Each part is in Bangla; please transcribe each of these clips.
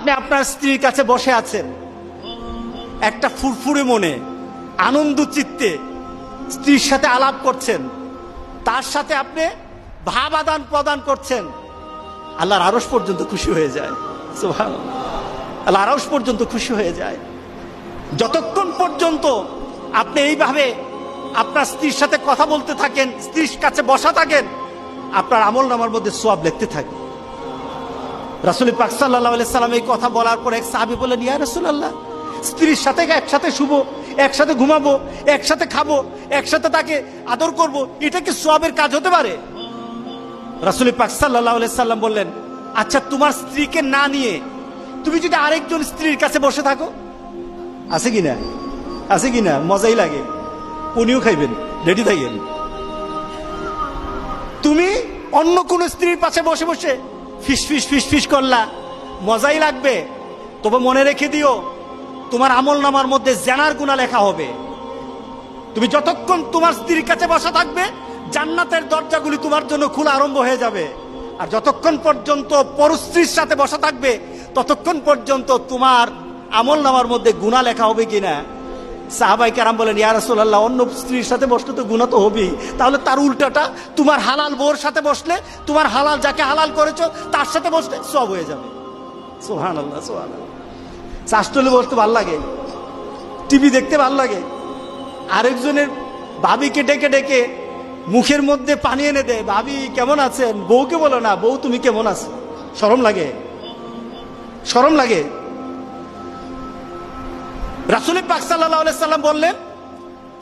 আপনি আপনার স্ত্রীর কাছে বসে আছেন, একটা ফুরফুরে মনে আনন্দ চিত্তে স্ত্রীর সাথে আলাপ করছেন, তার সাথে আপনি ভাব আদান প্রদান করছেন, আল্লাহর আরশ পর্যন্ত খুশি হয়ে যায়। সুবহানাল্লাহ, আল্লাহর আরশ পর্যন্ত খুশি হয়ে যায়। যতক্ষণ পর্যন্ত আপনি এইভাবে আপনার স্ত্রীর সাথে কথা বলতে থাকেন, স্ত্রীর কাছে বসা থাকেন, আপনার আমলনামার মধ্যে সওয়াব লিখতে থাকে। রাসূল পাক সাল্লাল্লাহু আলাইহি সাল্লাম এই কথা বলার পর এক সাহাবী বললেন, ইয়া রাসূলুল্লাহ, স্ত্রীর সাথে একসাথে শুবো, একসাথে ঘুমাবো, একসাথে খাবো, একসাথে তাকে আদর করব, এটা কি সওয়াবের কাজ হতে পারে? রাসূল পাক সাল্লাল্লাহু আলাইহি সাল্লাম বললেন, আচ্ছা তোমার স্ত্রীকে না নিয়ে তুমি যদি আরেকজন স্ত্রীর কাছে বসে থাকো, আছে কিনা? আছে কিনা? মজাই লাগে, উনিও খাইবেন, রেডি থাকেন। তুমি অন্য কোন স্ত্রীর পাশে বসে বসে ফিস ফিস ফিস ফিস করলা, মজাই লাগবে, তবে মনে রেখে দিও তোমার আমলনামার মধ্যে জিনার গুনাহ লেখা হবে। তুমি যতক্ষণ তোমার স্ত্রীর কাছে বসা থাকবে, জান্নাতের দরজাগুলি তোমার জন্য খোলা আরম্ভ হয়ে যাবে। আর যতক্ষণ পর্যন্ত পরস্ত্রীর সাথে বসা থাকবে, ততক্ষণ পর্যন্ত তোমার আমলনামার মধ্যে গুনাহ লেখা হবে কিনা। সাহাবায়ে কেরাম বলেন, ইয়া রাসূলুল্লাহ, অন্য স্ত্রীর সাথে বসলে তো গুনাহ তো হবেই, তাহলে তার উল্টাটা তোমার হালাল বউর সাথে বসলে, তোমার হালাল যাকে হালাল করেছো তার সাথে বসলে সওয়াব হয়ে যাবে। সুবহানাল্লাহ, সুবহানাল্লাহ। চাষতলে বসতে ভালো লাগে, টিভি দেখতে ভালো লাগে, আরেকজনের ভাবিকে ডেকে ডেকে মুখের মধ্যে পানি এনে দেয়, ভাবি কেমন আছেন, বউকে বলো না, বউ তুমি কেমন আছো। শরম লাগে, শরম লাগে। রাসূল পাক সাল্লাল্লাহু আলাইহি সাল্লাম বললেন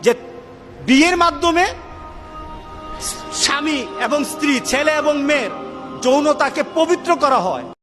যে বিয়ের মাধ্যমে স্বামী এবং স্ত্রী, ছেলে এবং মেয়ের যৌনতাকে পবিত্র করা হয়।